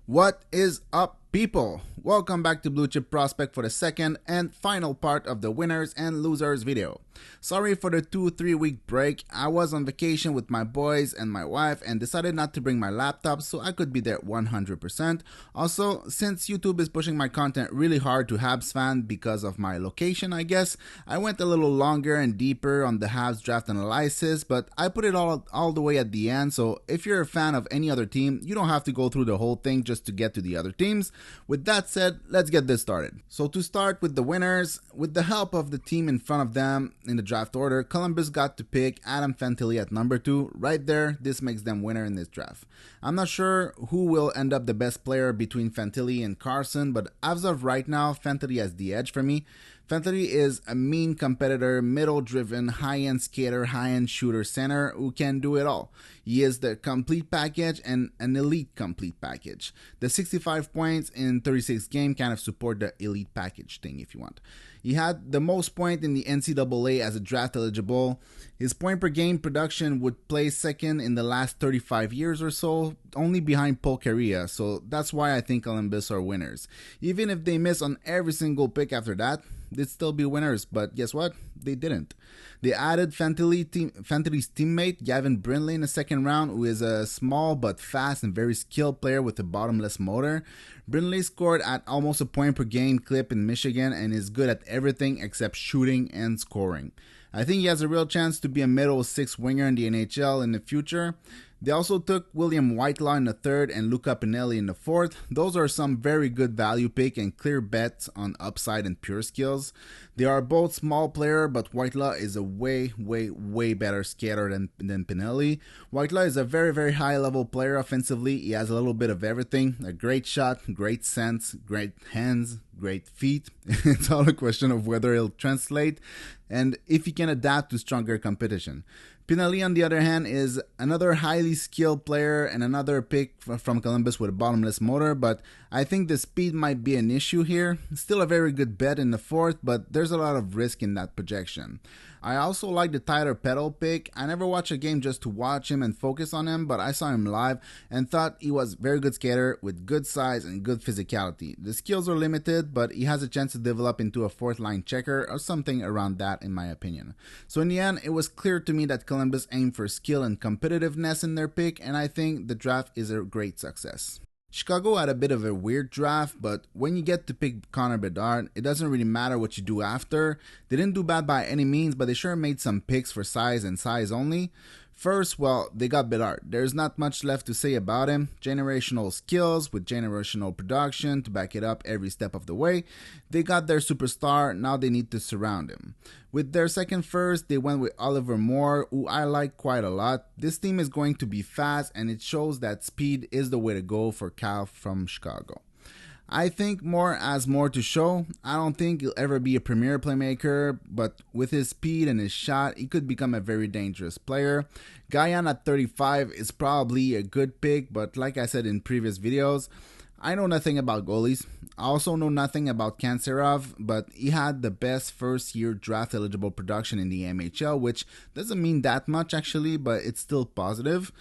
What is up, people? Welcome back to Blue Chip Prospect for the second and final part of the winners and losers video. Sorry for the 2-3 week break. I was on vacation with my boys and my wife and decided not to bring my laptop so I could be there 100%. Also, since YouTube is pushing my content really hard to Habs fans because of my location, I guess, I went a little longer and deeper on the Habs draft analysis, but I put it all the way at the end, so if you're a fan of any other team, you don't have to go through the whole thing just to get to the other teams. With that said, let's get this started. So to start with the winners, with the help of the team in front of them in the draft order, Columbus got to pick Adam Fantilli at number 2. Right there, this makes them winner in this draft. I'm not sure who will end up the best player between Fantilli and Carson, but as of right now, Fantilli has the edge for me. Fantilli is a mean competitor, middle-driven, high-end skater, high-end shooter center who can do it all. He is the complete package and an elite complete package. The 65 points in 36 games kind of support the elite package thing if you want. He had the most points in the NCAA as a draft eligible. His point per game production would place second in the last 35 years or so, only behind Paul Kariya, so that's why I think Columbus are winners. Even if they miss on every single pick after that, they'd still be winners, but guess what? They didn't. They added Fantilli's teammate, Gavin Brindley, in the second round, who is a small but fast and very skilled player with a bottomless motor. Brindley scored at almost a point per game clip in Michigan and is good at everything except shooting and scoring. I think he has a real chance to be a middle 6 winger in the NHL in the future. They also took William Whitelaw in the third and Luca Pinelli in the fourth. Those are some very good value pick and clear bets on upside and pure skills. They are both small player, but Whitelaw is a way better skater than Pinelli. Whitelaw is a very high level player offensively. He has a little bit of everything. A great shot, great sense, great hands, great feet. It's all a question of whether he'll translate and if he can adapt to stronger competition. Pinelli, on the other hand, is another highly skilled player and another pick from Columbus with a bottomless motor, but I think the speed might be an issue here. Still a very good bet in the fourth, but there's a lot of risk in that projection. I also like the Tyler Peddle pick. I never watched a game just to watch him and focus on him, but I saw him live and thought he was a very good skater with good size and good physicality. The skills are limited, but he has a chance to develop into a fourth line checker or something around that in my opinion. So in the end, it was clear to me that Columbus aimed for skill and competitiveness in their pick, and I think the draft is a great success. Chicago had a bit of a weird draft, but when you get to pick Connor Bedard, it doesn't really matter what you do after. They didn't do bad by any means, but they sure made some picks for size and size only. First, well, they got Bedard. There's not much left to say about him. Generational skills with generational production to back it up every step of the way. They got their superstar, now they need to surround him. With their second first, they went with Oliver Moore, who I like quite a lot. This team is going to be fast, and it shows that speed is the way to go for Cal from Chicago. I think Moore has more to show. I don't think he'll ever be a premier playmaker, but with his speed and his shot, he could become a very dangerous player. Guyan at 35 is probably a good pick, but like I said in previous videos, I know nothing about goalies. I also know nothing about Kanserov, but he had the best first year draft eligible production in the NHL, which doesn't mean that much actually, but it's still positive.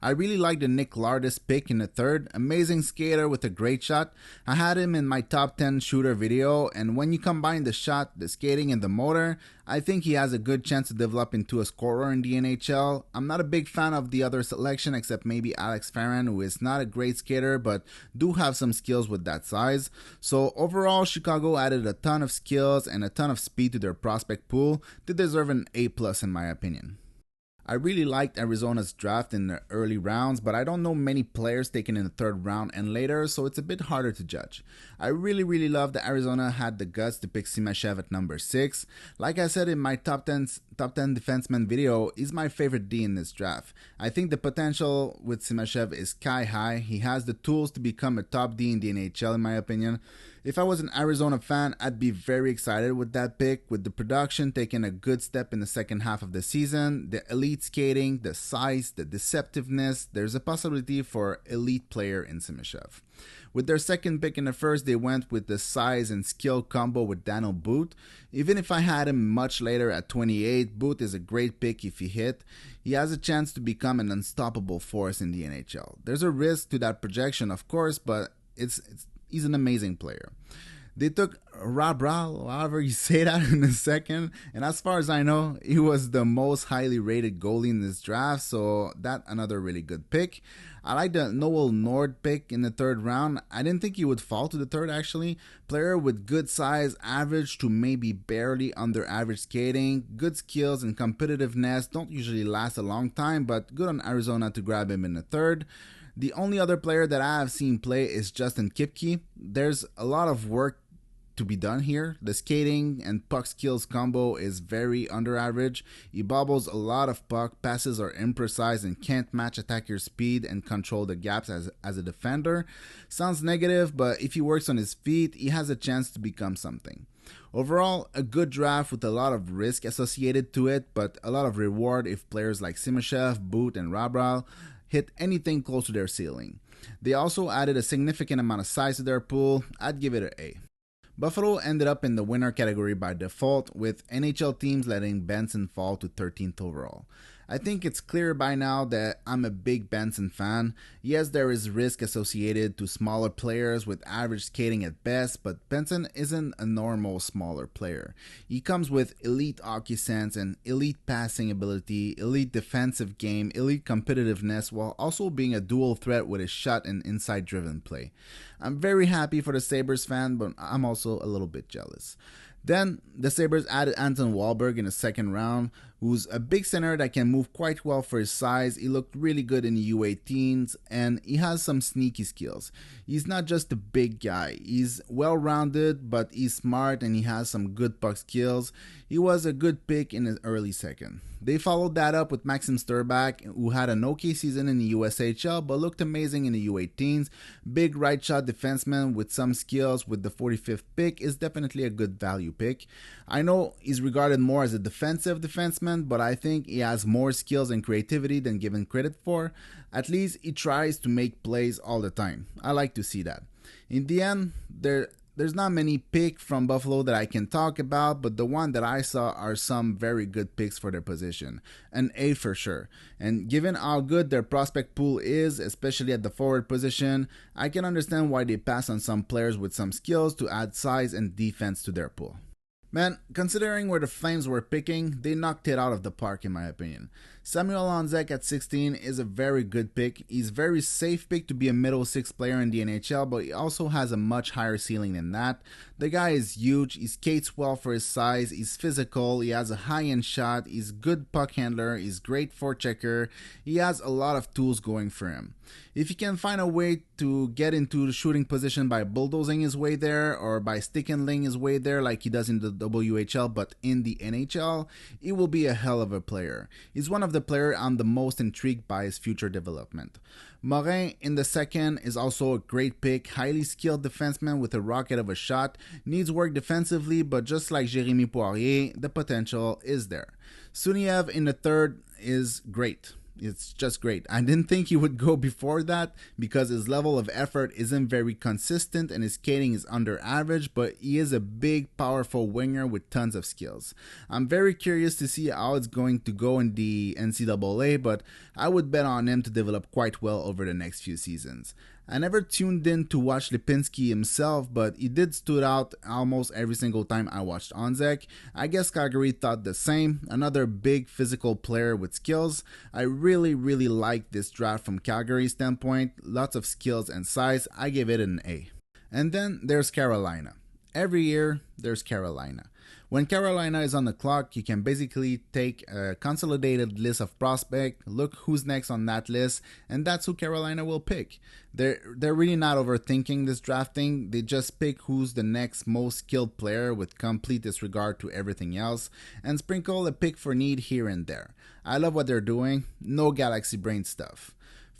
I really like the Nick Lardis pick in the third. Amazing skater with a great shot. I had him in my top 10 shooter video, and when you combine the shot, the skating, and the motor, I think he has a good chance to develop into a scorer in the NHL. I'm not a big fan of the other selection except maybe Alex Farron, who is not a great skater but do have some skills with that size. So overall, Chicago added a ton of skills and a ton of speed to their prospect pool. They deserve an A+ in my opinion. I really liked Arizona's draft in the early rounds, but I don't know many players taken in the third round and later, so it's a bit harder to judge. I really love that Arizona had the guts to pick Simashev at number 6. Like I said in my top 10 defenseman video, he's my favorite D in this draft. I think the potential with Simashev is sky high. He has the tools to become a top D in the NHL in my opinion. If I was an Arizona fan, I'd be very excited with that pick, with the production taking a good step in the second half of the season, the elite skating, the size, the deceptiveness. There's a possibility for elite player in Simishev. With their second pick in the first, they went with the size and skill combo with Daniel Booth. Even if I had him much later at 28, Booth is a great pick if he hit. He has a chance to become an unstoppable force in the NHL. There's a risk to that projection, of course, but he's an amazing player. They took Rabral, however you say that, in the second, and as far as I know, he was the most highly rated goalie in this draft, so that's another really good pick. I like the Noel Nord pick in the third round. I didn't think he would fall to the third, actually. Player with good size, average to maybe barely under average skating, good skills and competitiveness, don't usually last a long time, but good on Arizona to grab him in the third. The only other player that I have seen play is Justin Kipke. There's a lot of work to be done here. The skating and puck skills combo is very under average. He bobbles a lot of puck, passes are imprecise and can't match attacker speed and control the gaps as a defender. Sounds negative, but if he works on his feet, he has a chance to become something. Overall, a good draft with a lot of risk associated to it, but a lot of reward if players like Simishev, Booth, and Rabral hit anything close to their ceiling. They also added a significant amount of size to their pool. I'd give it an A. Buffalo ended up in the winner category by default, with NHL teams letting Benson fall to 13th overall. I think it's clear by now that I'm a big Benson fan. Yes, there is risk associated to smaller players with average skating at best, but Benson isn't a normal smaller player. He comes with elite hockey sense and elite passing ability, elite defensive game, elite competitiveness, while also being a dual threat with his shot and inside driven play. I'm very happy for the Sabres fan, but I'm also a little bit jealous. Then, the Sabres added Anton Wahlberg in the second round, who's a big center that can move quite well for his size. He looked really good in the U18s, and he has some sneaky skills. He's not just a big guy. He's well-rounded, but he's smart and he has some good puck skills. He was a good pick in his early second. They followed that up with Maxim Sturback, who had an okay season in the USHL but looked amazing in the U18s. Big right shot defenseman with some skills with the 45th pick is definitely a good value pick. I know he's regarded more as a defensive defenseman, but I think he has more skills and creativity than given credit for. At least he tries to make plays all the time. I like to see that. In the end, there's not many picks from Buffalo that I can talk about, but the one that I saw are some very good picks for their position. An A for sure. And given how good their prospect pool is, especially at the forward position, I can understand why they pass on some players with some skills to add size and defense to their pool. Man, considering where the Flames were picking, they knocked it out of the park in my opinion. Samuel Honzek at 16 is a very good pick. He's a very safe pick to be a middle six player in the NHL, but he also has a much higher ceiling than that. The guy is huge, he skates well for his size, he's physical, he has a high-end shot, he's good puck handler, he's great forechecker, he has a lot of tools going for him. If he can find a way to get into the shooting position by bulldozing his way there or by stick and laying his way there like he does in the WHL but in the NHL, he will be a hell of a player. He's one of the players I'm the most intrigued by his future development. Morin in the second is also a great pick, highly skilled defenseman with a rocket of a shot, needs work defensively, but just like Jérémy Poirier, the potential is there. Suniev in the third is great. It's just great. I didn't think he would go before that because his level of effort isn't very consistent and his skating is under average, but he is a big, powerful winger with tons of skills. I'm very curious to see how it's going to go in the NCAA, but I would bet on him to develop quite well over the next few seasons. I never tuned in to watch Lipinski himself, but he did stood out almost every single time I watched Honzek. I guess Calgary thought the same. Another big physical player with skills. I really like this draft from Calgary's standpoint. Lots of skills and size. I give it an A. And then there's Carolina. Every year, there's Carolina. When Carolina is on the clock, you can basically take a consolidated list of prospects, look who's next on that list, and that's who Carolina will pick. They're really not overthinking this drafting. They just pick who's the next most skilled player with complete disregard to everything else, and sprinkle a pick for need here and there. I love what they're doing. No galaxy brain stuff.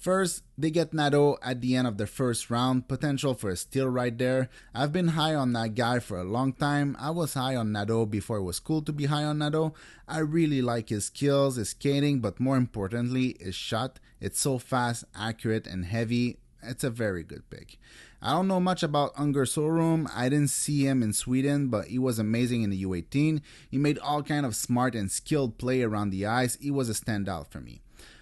First, they get Nadeau at the end of the first round, potential for a steal right there. I've been high on that guy for a long time. I was high on Nadeau before it was cool to be high on Nadeau. I really like his skills, his skating, but more importantly, his shot. It's so fast, accurate, and heavy. It's a very good pick. I don't know much about Unger Sorum. I didn't see him in Sweden, but he was amazing in the U18. He made all kind of smart and skilled play around the ice. He was a standout for me.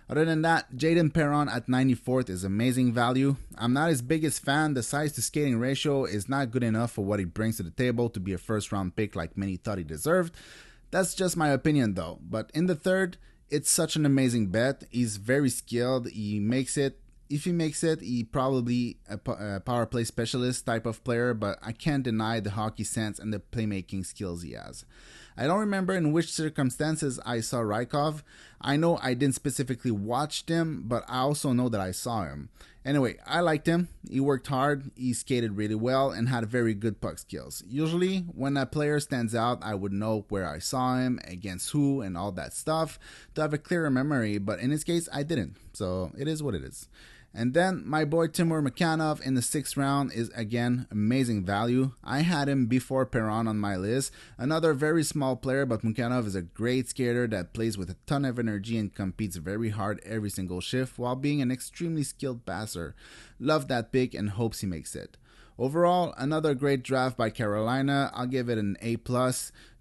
Other than that, Jaden Perron at 94th is amazing value. I'm not his biggest fan. The size to skating ratio is not good enough for what he brings to the table to be a first round pick like many thought he deserved. That's just my opinion though. But in the third, it's such an amazing bet. He's very skilled. He makes it. If he makes it, he probably a power play specialist type of player, but I can't deny the hockey sense and the playmaking skills he has. I don't remember in which circumstances I saw Rykov. I know I didn't specifically watch him, but I also know that I saw him. Anyway, I liked him. He worked hard, he skated really well, and had very good puck skills. Usually, when a player stands out, I would know where I saw him, against who, and all that stuff to have a clearer memory, but in his case, I didn't. So, it is what it is. And then my boy Timur Mukhanov in the 6th round is again amazing value. I had him before Perron on my list. Another very small player, but Mukhanov is a great skater that plays with a ton of energy and competes very hard every single shift while being an extremely skilled passer. Love that pick and hopes he makes it. Overall, another great draft by Carolina. I'll give it an A+,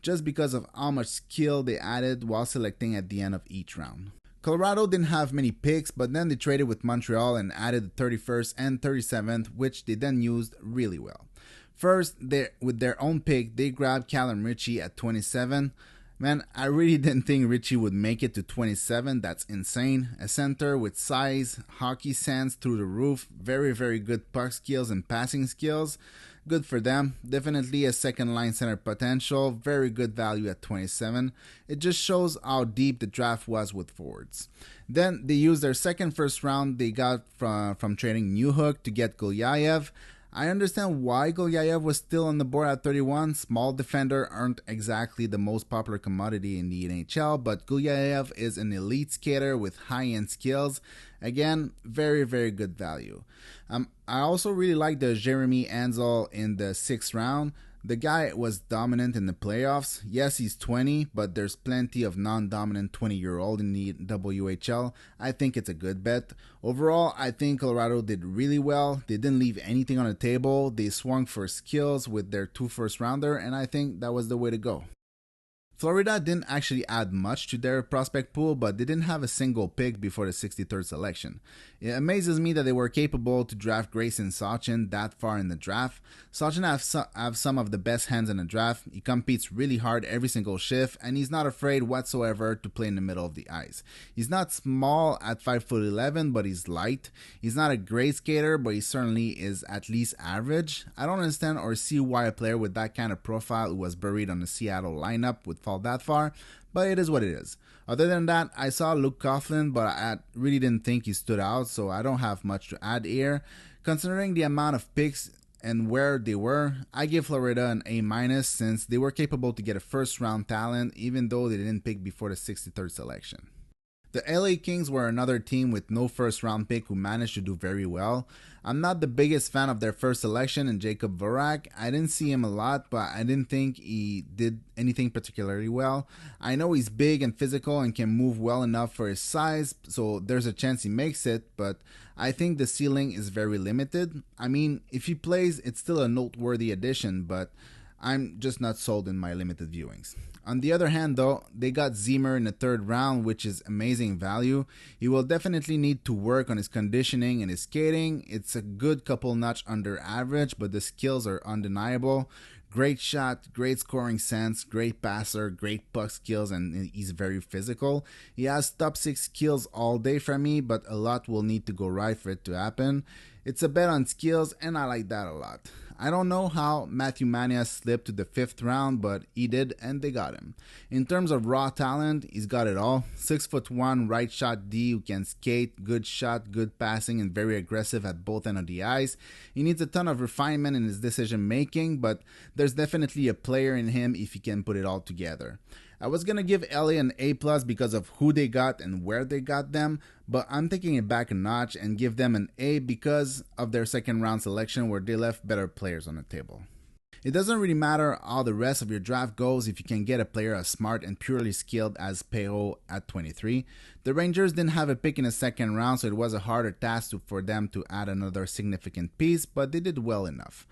just because of how much skill they added while selecting at the end of each round. Colorado didn't have many picks, but then they traded with Montreal and added the 31st and 37th, which they then used really well. First, with their own pick, they grabbed Callum Ritchie at 27. Man, I really didn't think Ritchie would make it to 27. That's insane. A center with size, hockey sense through the roof, very, very good puck skills and passing skills. Good for them. Definitely a second line center potential. Very good value at 27. It just shows how deep the draft was with forwards. Then they used their second first round they got from trading Newhook to get Gulyayev. I understand why Gulyayev was still on the board at 31. Small defender aren't exactly the most popular commodity in the NHL, but Gulyayev is an elite skater with high-end skills. Again, very, very good value. I also really like the Jeremy Ansel in the 6th round. The guy was dominant in the playoffs. Yes, he's 20, but there's plenty of non-dominant 20-year-old in the WHL. I think it's a good bet. Overall, I think Colorado did really well. They didn't leave anything on the table. They swung for skills with their 2 first-rounder, and I think that was the way to go. Florida didn't actually add much to their prospect pool, but they didn't have a single pick before the 63rd selection. It amazes me that they were capable to draft Grayson Sachin that far in the draft. Sachin have some of the best hands in the draft. He competes really hard every single shift, and he's not afraid whatsoever to play in the middle of the ice. He's not small at 5'11", but he's light. He's not a great skater, but he certainly is at least average. I don't understand or see why a player with that kind of profile who was buried on the Seattle lineup would fall that far, but it is what it is. Other than that, I saw Luke Coughlin, but I really didn't think he stood out, so I don't have much to add here. Considering the amount of picks and where they were, I give Florida an A- since they were capable to get a first round talent even though they didn't pick before the 63rd selection. The LA Kings were another team with no first round pick who managed to do very well. I'm not the biggest fan of their first selection in Jacob Vorak. I didn't see him a lot, but I didn't think he did anything particularly well. I know he's big and physical and can move well enough for his size, so there's a chance he makes it, but I think the ceiling is very limited. I mean, if he plays, it's still a noteworthy addition, but I'm just not sold in my limited viewings. On the other hand, though, they got Zimmer in the 3rd round, which is amazing value. He will definitely need to work on his conditioning and his skating. It's a good couple notch under average, but the skills are undeniable. Great shot, great scoring sense, great passer, great puck skills, and he's very physical. He has top 6 skills all day for me, but a lot will need to go right for it to happen. It's a bet on skills, and I like that a lot. I don't know how Matthew Mania slipped to the 5th round, but he did, and they got him. In terms of raw talent, he's got it all. 6'1", right shot D who can skate, good shot, good passing, and very aggressive at both ends of the ice. He needs a ton of refinement in his decision making, but there's definitely a player in him if he can put it all together. I was gonna give LA an A plus because of who they got and where they got them, but I'm taking it back a notch and give them an A because of their second round selection where they left better players on the table. It doesn't really matter how the rest of your draft goes if you can get a player as smart and purely skilled as Perreault at 23. The Rangers didn't have a pick in the second round, so it was a harder task for them to add another significant piece, but they did well enough.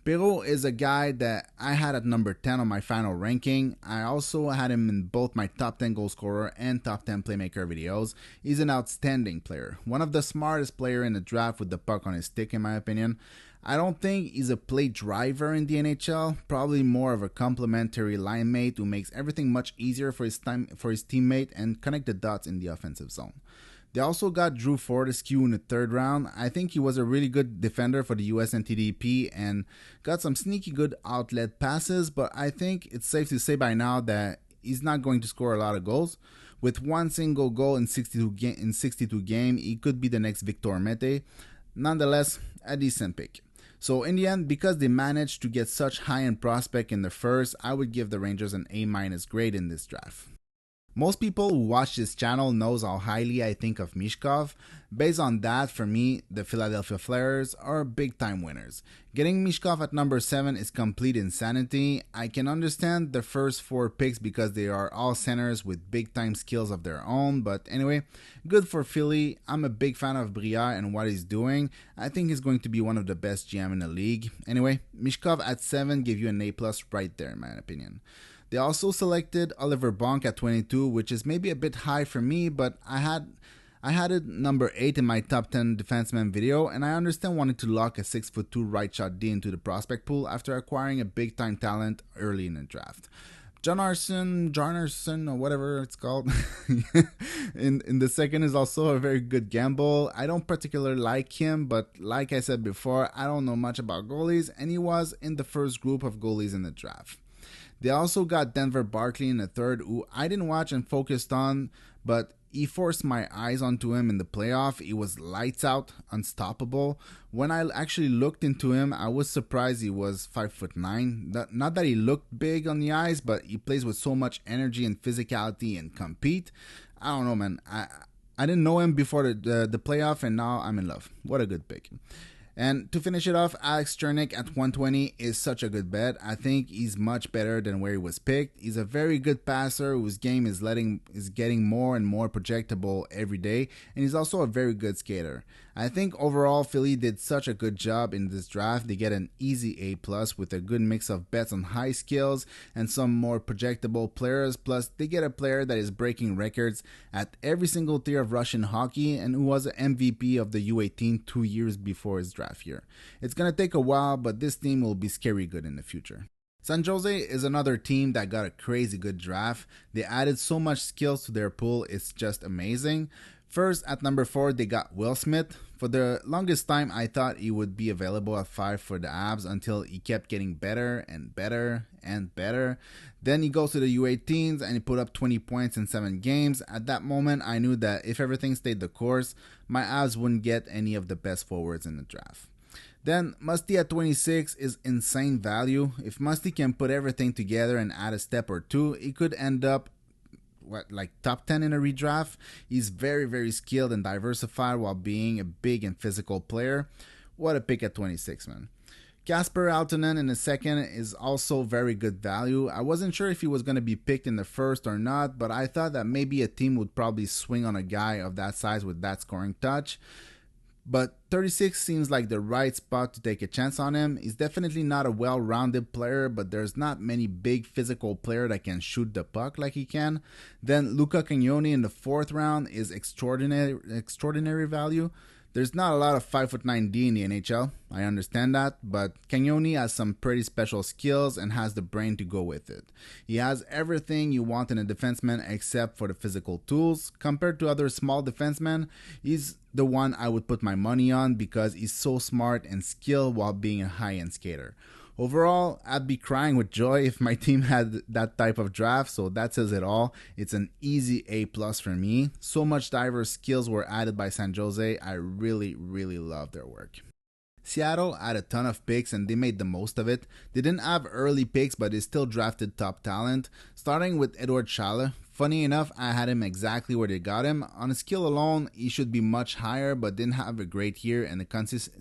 Perreault is a guy that I had at number 10 on my final ranking. I also had him in both my top 10 goal scorer and top 10 playmaker videos. He's an outstanding player, one of the smartest player in the draft with the puck on his stick in my opinion. I don't think he's a play driver in the NHL, probably more of a complementary line mate who makes everything much easier for his teammate and connect the dots in the offensive zone. They also got Drew Fortescue in the third round. I think he was a really good defender for the US NTDP and got some sneaky good outlet passes, but I think it's safe to say by now that he's not going to score a lot of goals. With one single goal in 62 games, he could be the next Victor Mete. Nonetheless, a decent pick. So in the end, because they managed to get such high-end prospect in the first, I would give the Rangers an A- grade in this draft. Most people who watch this channel knows how highly I think of Mishkov. Based on that, for me, the Philadelphia Flyers are big time winners. Getting Mishkov at number 7 is complete insanity. I can understand the first 4 picks because they are all centers with big time skills of their own, but anyway, good for Philly. I'm a big fan of Briere and what he's doing. I think he's going to be one of the best GM in the league. Anyway, Mishkov at 7 give you an A+ right there in my opinion. They also selected Oliver Bonk at 22, which is maybe a bit high for me, but I had it number 8 in my top 10 defenseman video, and I understand wanting to lock a 6'2" right shot D into the prospect pool after acquiring a big time talent early in the draft. John Arson, or whatever it's called, in the second is also a very good gamble. I don't particularly like him, but like I said before, I don't know much about goalies, and he was in the first group of goalies in the draft. They also got Denver Barkley in the third, who I didn't watch and focused on, but he forced my eyes onto him in the playoff. He was lights out, unstoppable. When I actually looked into him, I was surprised he was 5'9". Not that he looked big on the ice, but he plays with so much energy and physicality and compete. I don't know, man. I didn't know him before the playoff, and now I'm in love. What a good pick. And to finish it off, Alex Chernik at 120 is such a good bet. I think he's much better than where he was picked. He's a very good passer whose game is getting more and more projectable every day, and he's also a very good skater. I think overall Philly did such a good job in this draft. They get an easy A+ with a good mix of bets on high skills and some more projectable players. Plus, they get a player that is breaking records at every single tier of Russian hockey and who was an MVP of the U18 2 years before his draft year. It's gonna take a while, but this team will be scary good in the future. San Jose is another team that got a crazy good draft. They added so much skills to their pool, it's just amazing. First, at number 4, they got Will Smith. For the longest time, I thought he would be available at 5 for the Habs until he kept getting better and better and better. Then he goes to the U18s and he put up 20 points in 7 games. At that moment, I knew that if everything stayed the course, my Habs wouldn't get any of the best forwards in the draft. Then Musty at 26 is insane value. If Musty can put everything together and add a step or two, he could end up top 10 in a redraft. He's very, very skilled and diversified while being a big and physical player. What a pick at 26, man. Kasper Aaltonen in the second is also very good value. I wasn't sure if he was going to be picked in the first or not, but I thought that maybe a team would probably swing on a guy of that size with that scoring touch. But 36 seems like the right spot to take a chance on him. He's definitely not a well-rounded player, but there's not many big physical players that can shoot the puck like he can. Then Luca Cagnoni in the 4th round is extraordinary value. There's not a lot of 5'9" D in the NHL, I understand that, but Cagnoni has some pretty special skills and has the brain to go with it. He has everything you want in a defenseman except for the physical tools. Compared to other small defensemen, he's the one I would put my money on because he's so smart and skilled while being a high-end skater. Overall, I'd be crying with joy if my team had that type of draft, so that says it all. It's an easy A+ for me. So much diverse skills were added by San Jose. I really, really love their work. Seattle had a ton of picks and they made the most of it. They didn't have early picks, but they still drafted top talent, starting with Edward Schale. Funny enough, I had him exactly where they got him. On his skill alone, he should be much higher, but didn't have a great year, and the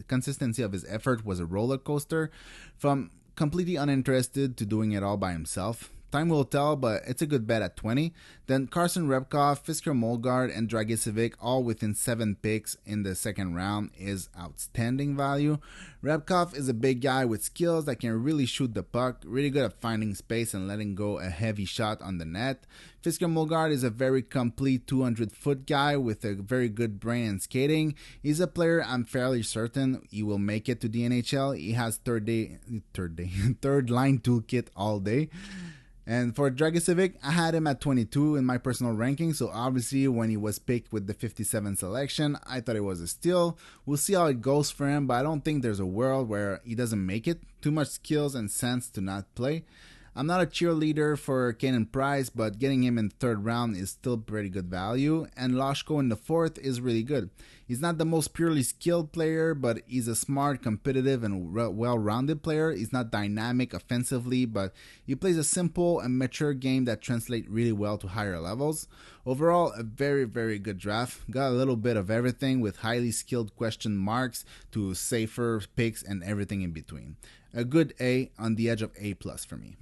consistency of his effort was a roller coaster, from completely uninterested to doing it all by himself. Time will tell, but it's a good bet at 20. Then Carson Repkov, Fisker Molgard, and Dragicevic, all within 7 picks in the second round, is outstanding value. Repkov is a big guy with skills that can really shoot the puck, really good at finding space and letting go a heavy shot on the net. Fisker Molgard is a very complete 200-foot guy with a very good brain and skating. He's a player I'm fairly certain he will make it to the NHL. He has third line toolkit all day. And for Dragicevic, I had him at 22 in my personal ranking, so obviously when he was picked with the 57 selection, I thought it was a steal. We'll see how it goes for him, but I don't think there's a world where he doesn't make it. Too much skills and sense to not play. I'm not a cheerleader for Kanan Price, but getting him in the third round is still pretty good value, and Lashko in the fourth is really good. He's not the most purely skilled player, but he's a smart, competitive, and well-rounded player. He's not dynamic offensively, but he plays a simple and mature game that translates really well to higher levels. Overall, a very, very good draft. Got a little bit of everything with highly skilled question marks to safer picks and everything in between. A good A on the edge of A+ for me.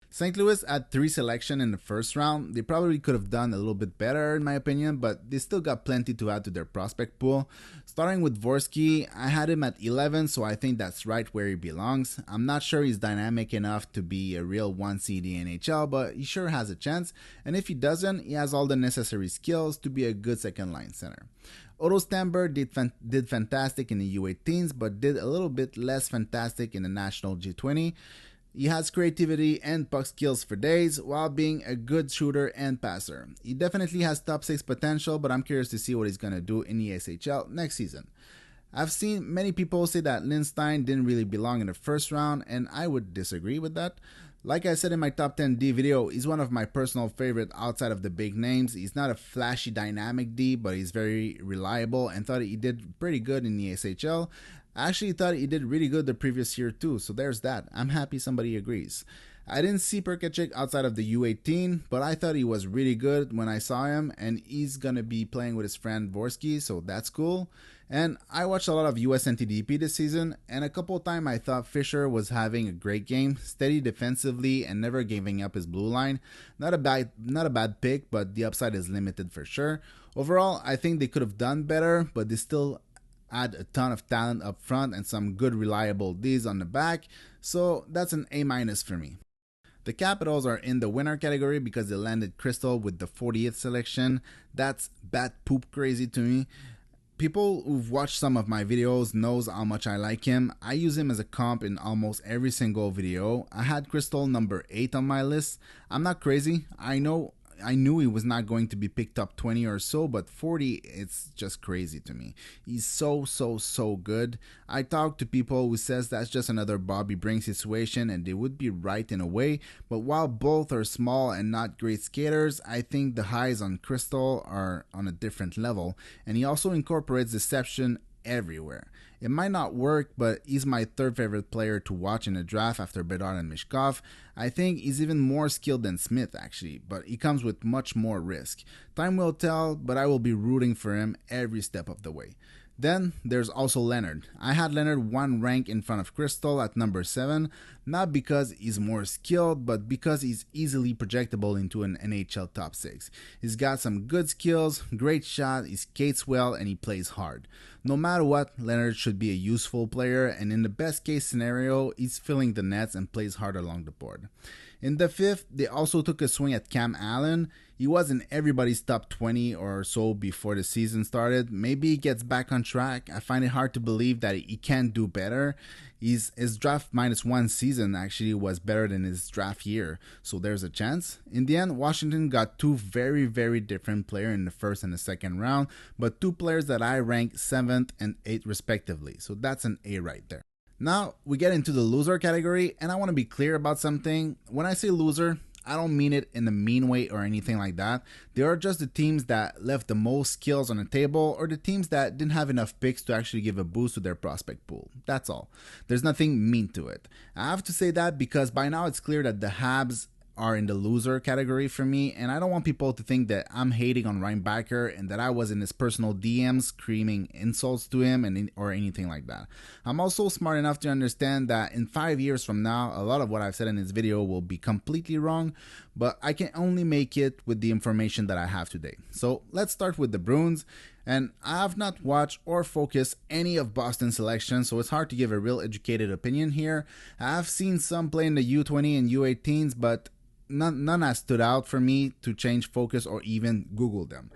St. Louis had 3 selections in the first round. They probably could have done a little bit better in my opinion, but they still got plenty to add to their prospect pool. Starting with Dvorsky, I had him at 11, so I think that's right where he belongs. I'm not sure he's dynamic enough to be a real 1C in the NHL, but he sure has a chance, and if he doesn't, he has all the necessary skills to be a good second line center. Otto Stamberg did fantastic in the U18s, but did a little bit less fantastic in the National G20. He has creativity and puck skills for days while being a good shooter and passer. He definitely has top 6 potential, but I'm curious to see what he's going to do in the SHL next season. I've seen many people say that Lindstein didn't really belong in the first round, and I would disagree with that. Like I said in my top 10 D video, he's one of my personal favorite outside of the big names. He's not a flashy dynamic D, but he's very reliable and thought he did pretty good in the SHL. I actually thought he did really good the previous year too, so there's that. I'm happy somebody agrees. I didn't see Perkachik outside of the U18, but I thought he was really good when I saw him, and he's gonna be playing with his friend Dvorsky, so that's cool. And I watched a lot of US NTDP this season, and a couple times I thought Fisher was having a great game, steady defensively and never giving up his blue line. Not a bad pick, but the upside is limited for sure. Overall, I think they could have done better, but they still add a ton of talent up front and some good reliable Ds on the back, so that's an A- for me. The Capitals are in the winner category because they landed Crystal with the 40th selection. That's bat poop crazy to me. People who've watched some of my videos knows how much I like him. I use him as a comp in almost every single video. I had Crystal number 8 on my list. I'm not crazy. I knew he was not going to be picked up 20 or so, but 40, it's just crazy to me. He's so good. I talk to people who says that's just another Bobby Brink situation, and they would be right in a way, but while both are small and not great skaters, I think the highs on Crystal are on a different level, and he also incorporates deception everywhere. It might not work, but he's my third favorite player to watch in the draft after Bedard and Mishkov. I think he's even more skilled than Smith actually, but he comes with much more risk. Time will tell, but I will be rooting for him every step of the way. Then there's also Leonard. I had Leonard 1 rank in front of Crystal at number 7, not because he's more skilled, but because he's easily projectable into an NHL top 6. He's got some good skills, great shot, he skates well, and he plays hard. No matter what, Leonard should be a useful player, and in the best case scenario, he's filling the nets and plays hard along the board. In the 5th, they also took a swing at Cam Allen. He was in everybody's top 20 or so before the season started. Maybe he gets back on track. I find it hard to believe that he can do better. His draft -1 season actually was better than his draft year, so there's a chance. In the end, Washington got 2 very different players in the first and the second round, but 2 players that I rank 7th and 8th respectively, so that's an A right there. Now we get into the loser category, and I want to be clear about something. When I say loser, I don't mean it in a mean way or anything like that. They are just the teams that left the most skills on the table, or the teams that didn't have enough picks to actually give a boost to their prospect pool. That's all. There's nothing mean to it. I have to say that because by now it's clear that the Habs are in the loser category for me, and I don't want people to think that I'm hating on Reinbacher and that I was in his personal DMs screaming insults to him or anything like that. I'm also smart enough to understand that in 5 years from now, a lot of what I've said in this video will be completely wrong, but I can only make it with the information that I have today. So let's start with the Bruins. And I have not watched or focused any of Boston's selections, so it's hard to give a real educated opinion here. I have seen some play in the U20 and U18s, but none has stood out for me to change focus or even Google them.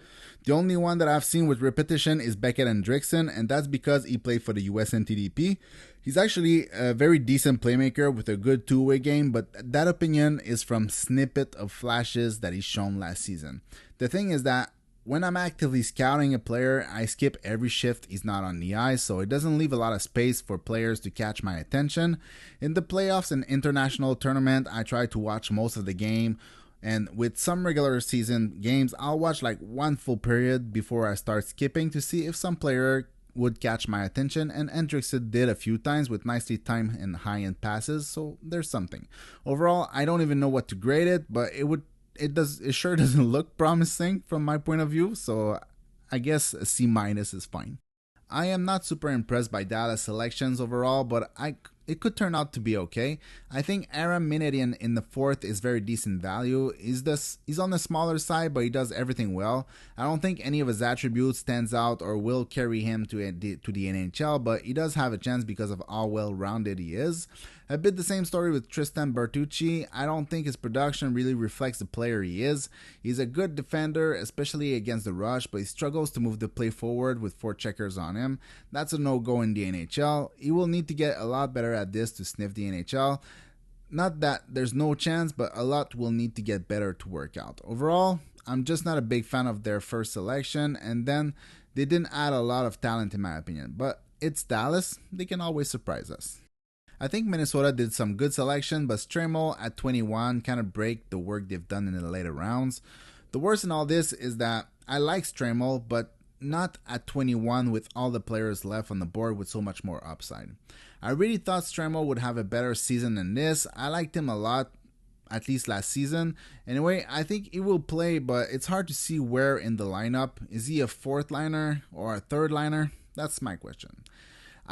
The only one that I've seen with repetition is Beckett Hendrickson, and that's because he played for the US NTDP. He's actually a very decent playmaker with a good two-way game, but that opinion is from snippet of flashes that he's shown last season. The thing is that when I'm actively scouting a player, I skip every shift he's not on the ice, so it doesn't leave a lot of space for players to catch my attention. In the playoffs and international tournament, I try to watch most of the game, and with some regular season games, I'll watch like one full period before I start skipping to see if some player would catch my attention, and Hendrickson did a few times with nicely timed and high-end passes, so there's something. Overall, I don't even know what to grade it, but it sure doesn't look promising from my point of view, so I guess a C- is fine. I am not super impressed by Dallas selections overall, but it could turn out to be okay. I think Aram Minetian in the fourth is very decent value. He's on the smaller side, but he does everything well. I don't think any of his attributes stands out or will carry him to the NHL, but he does have a chance because of how well-rounded he is. A bit the same story with Tristan Bertucci. I don't think his production really reflects the player he is. He's a good defender, especially against the rush, but he struggles to move the play forward with 4 checkers on him. That's a no-go in the NHL. He will need to get a lot better at this to sniff the NHL. Not that there's no chance, but a lot will need to get better to work out. Overall, I'm just not a big fan of their first selection, and then they didn't add a lot of talent in my opinion. But it's Dallas, they can always surprise us. I think Minnesota did some good selection, but Stremo at 21 kind of break the work they've done in the later rounds. The worst in all this is that I like Stremo, but not at 21 with all the players left on the board with so much more upside. I really thought Stremo would have a better season than this. I liked him a lot, at least last season. Anyway, I think he will play, but it's hard to see where in the lineup. Is he a fourth liner or a third liner? That's my question.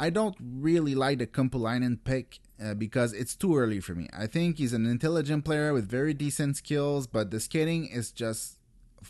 I don't really like the Kumpulainen pick because it's too early for me. I think he's an intelligent player with very decent skills, but the skating is just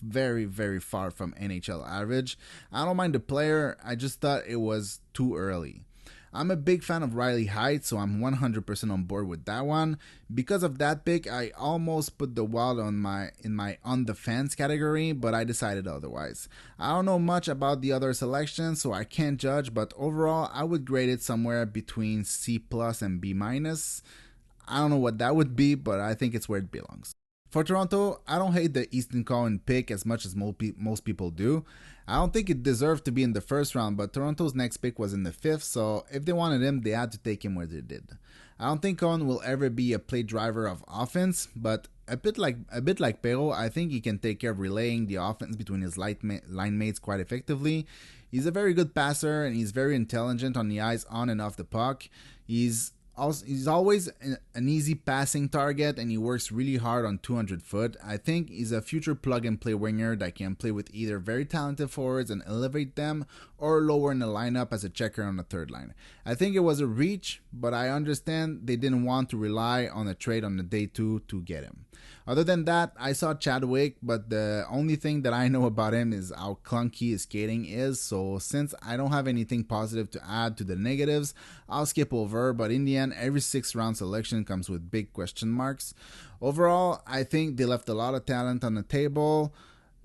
very, very far from NHL average. I don't mind the player, I just thought it was too early. I'm a big fan of Riley Heidt, so I'm 100% on board with that one. Because of that pick, I almost put the Wild in my on the fence category, but I decided otherwise. I don't know much about the other selections, so I can't judge, but overall, I would grade it somewhere between C+ and B-. I don't know what that would be, but I think it's where it belongs. For Toronto, I don't hate the Easton Cohen pick as much as most people do. I don't think it deserved to be in the first round, but Toronto's next pick was in the 5th, so if they wanted him, they had to take him where they did. I don't think Cohen will ever be a play driver of offense, but a bit like Perreault, I think he can take care of relaying the offense between his line mates quite effectively. He's a very good passer, and he's very intelligent on the ice on and off the puck. He's always an easy passing target, and he works really hard on 200 foot. I think he's a future plug-and-play winger that can play with either very talented forwards and elevate them, or lower in the lineup as a checker on the third line. I think it was a reach, but I understand they didn't want to rely on a trade on the day 2 to get him. Other than that, I saw Chadwick, but the only thing that I know about him is how clunky his skating is, so since I don't have anything positive to add to the negatives, I'll skip over, but in the end, every 6th round selection comes with big question marks. Overall, I think they left a lot of talent on the table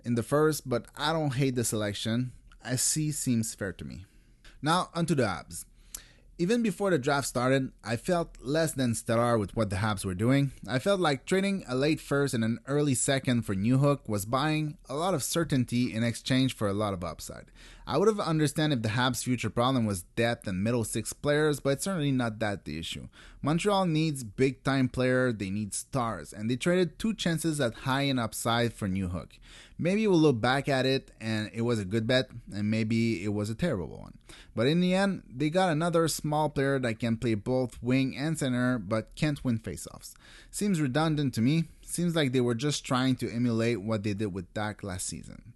in the first, but I don't hate the selection. A C seems fair to me. Now, onto the Habs. Even before the draft started, I felt less than stellar with what the Habs were doing. I felt like trading a late first and an early second for Newhook was buying a lot of certainty in exchange for a lot of upside. I would have understand if the Habs' future problem was depth and middle six players, but it's certainly not that the issue. Montreal needs big time player, they need stars, and they traded 2 chances at high end upside for Newhook. Maybe we'll look back at it and it was a good bet, and maybe it was a terrible one. But in the end, they got another small player that can play both wing and center but can't win faceoffs. Seems redundant to me. Seems like they were just trying to emulate what they did with Dak last season.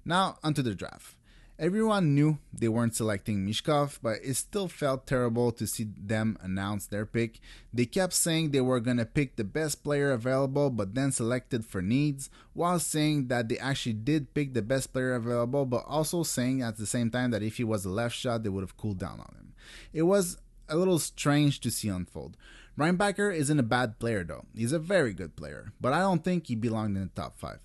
Now, onto the draft. Everyone knew they weren't selecting Mishkov, but it still felt terrible to see them announce their pick. They kept saying they were going to pick the best player available, but then selected for needs, while saying that they actually did pick the best player available, but also saying at the same time that if he was a left shot, they would have cooled down on him. It was a little strange to see unfold. Reinbacher isn't a bad player though. He's a very good player, but I don't think he belonged in the top 5.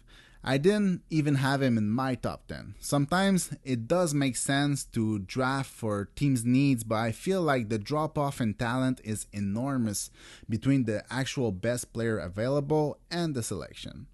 I didn't even have him in my top 10. Sometimes it does make sense to draft for teams' needs, but I feel like the drop-off in talent is enormous between the actual best player available and the selection.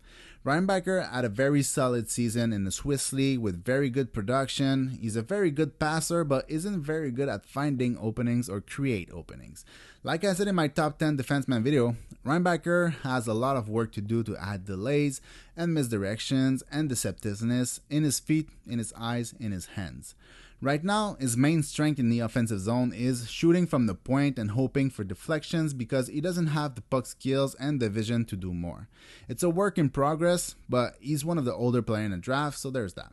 Reinbacher had a very solid season in the Swiss League with very good production. He's a very good passer, but isn't very good at finding openings or create openings. Like I said in my top 10 defenseman video, Reinbacher has a lot of work to do to add delays and misdirections and deceptiveness in his feet, in his eyes, in his hands. Right now, his main strength in the offensive zone is shooting from the point and hoping for deflections because he doesn't have the puck skills and the vision to do more. It's a work in progress, but he's one of the older players in the draft, so there's that.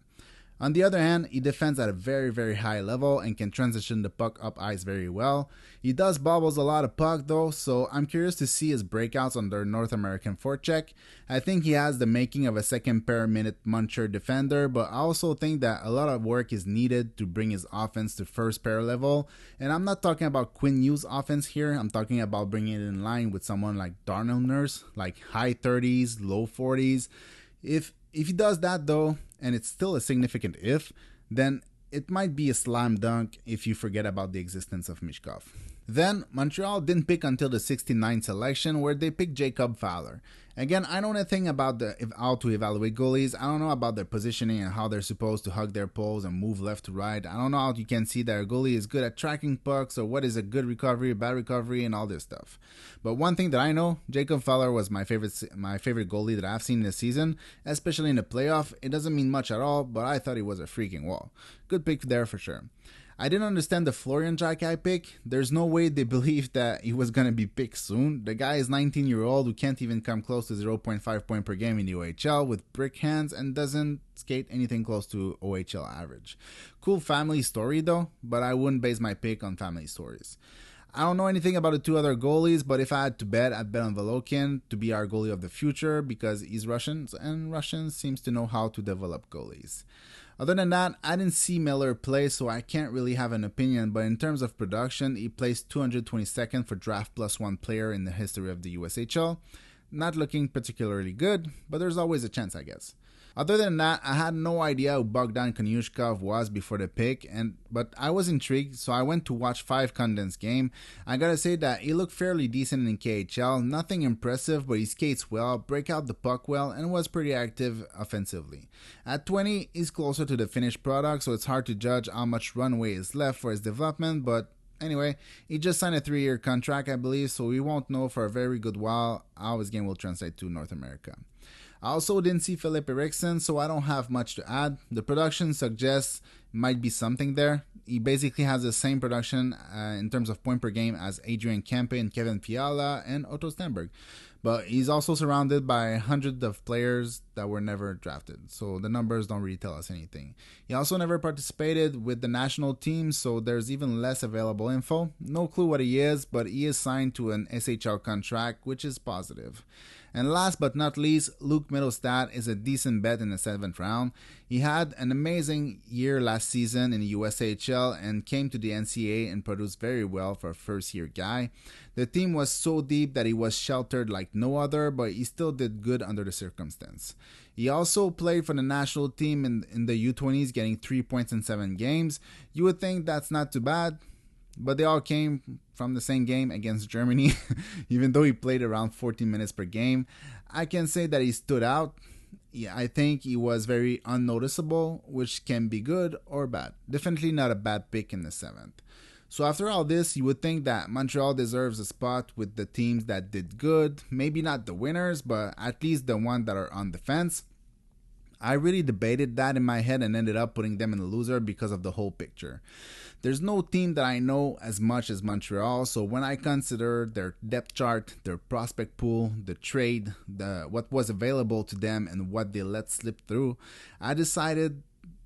On the other hand, he defends at a very, very high level and can transition the puck up ice very well. He does bobbles a lot of puck though, so I'm curious to see his breakouts on their North American forecheck. I think he has the making of a second per minute muncher defender, but I also think that a lot of work is needed to bring his offense to first pair level. And I'm not talking about Quinn Hughes' offense here, I'm talking about bringing it in line with someone like Darnell Nurse, like high 30s, low 40s. If he does that though, and it's still a significant if, then it might be a slam dunk if you forget about the existence of Mishkov. Then, Montreal didn't pick until the 69th selection where they picked Jacob Fowler. Again, I don't know anything about how to evaluate goalies. I don't know about their positioning and how they're supposed to hug their poles and move left to right. I don't know how you can see that a goalie is good at tracking pucks or what is a good recovery, bad recovery, and all this stuff. But one thing that I know, Jacob Fowler was my favorite goalie that I've seen this season, especially in the playoff. It doesn't mean much at all, but I thought he was a freaking wall. Good pick there for sure. I didn't understand the Florian Jacquet pick. There's no way they believed that he was going to be picked soon. The guy is 19-year-old who can't even come close to 0.5 point per game in the OHL with brick hands and doesn't skate anything close to OHL average. Cool family story though, but I wouldn't base my pick on family stories. I don't know anything about the 2 other goalies, but if I had to bet, I'd bet on Volokin to be our goalie of the future because he's Russian, and Russians seems to know how to develop goalies. Other than that, I didn't see Miller play, so I can't really have an opinion, but in terms of production, he placed 222nd for draft +1 player in the history of the USHL. Not looking particularly good, but there's always a chance, I guess. Other than that, I had no idea who Bogdan Konyushkov was before the pick, but I was intrigued, so I went to watch 5 condensed game. I gotta say that he looked fairly decent in KHL, nothing impressive, but he skates well, break out the puck well, and was pretty active offensively. At 20, he's closer to the finished product, so it's hard to judge how much runway is left for his development, but anyway, he just signed a 3-year contract, I believe, so we won't know for a very good while how his game will translate to North America. I also didn't see Philip Eriksson, so I don't have much to add. The production suggests might be something there. He basically has the same production in terms of point per game as Adrian Kempe and Kevin Fiala and Otto Stenberg. But he's also surrounded by hundreds of players that were never drafted, so the numbers don't really tell us anything. He also never participated with the national team, so there's even less available info. No clue what he is, but he is signed to an SHL contract, which is positive. And last but not least, Luke Mittelstadt is a decent bet in the 7th round. He had an amazing year last season in the USHL and came to the NCAA and produced very well for a first-year guy. The team was so deep that he was sheltered like no other, but he still did good under the circumstance. He also played for the national team in the U20s, getting 3 points in 7 games. You would think that's not too bad, but they all came from the same game against Germany. Even though he played around 14 minutes per game, I can say that he stood out. Yeah, I think he was very unnoticeable, which can be good or bad. Definitely not a bad pick in the 7th. So after all this, you would think that Montreal deserves a spot with the teams that did good. Maybe not the winners, but at least the ones that are on the fence. I really debated that in my head and ended up putting them in the loser because of the whole picture. There's no team that I know as much as Montreal, so when I consider their depth chart, their prospect pool, the trade, what was available to them, and what they let slip through, I decided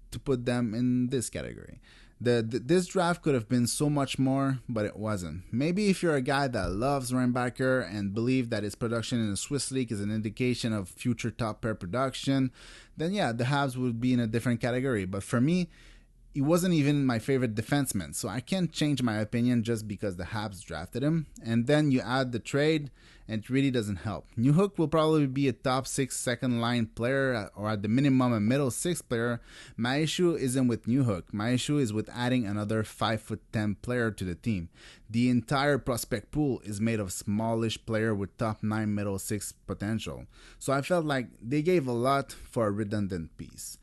to put them in this category. This draft could have been so much more, but it wasn't. Maybe if you're a guy that loves Reinbacher and believe that his production in the Swiss League is an indication of future top pair production, then yeah, the Habs would be in a different category. But for me, he wasn't even my favorite defenseman, so I can't change my opinion just because the Habs drafted him. And then you add the trade, and it really doesn't help. Newhook will probably be a top 6 second line player, or at the minimum a middle 6 player. My issue isn't with Newhook. My issue is with adding another 5'10" player to the team. The entire prospect pool is made of smallish player with top 9 middle 6 potential. So I felt like they gave a lot for a redundant piece.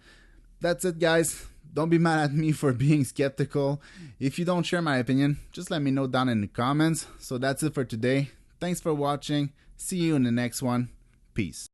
That's it, guys. Don't be mad at me for being skeptical. If you don't share my opinion, just let me know down in the comments. So that's it for today. Thanks for watching. See you in the next one. Peace.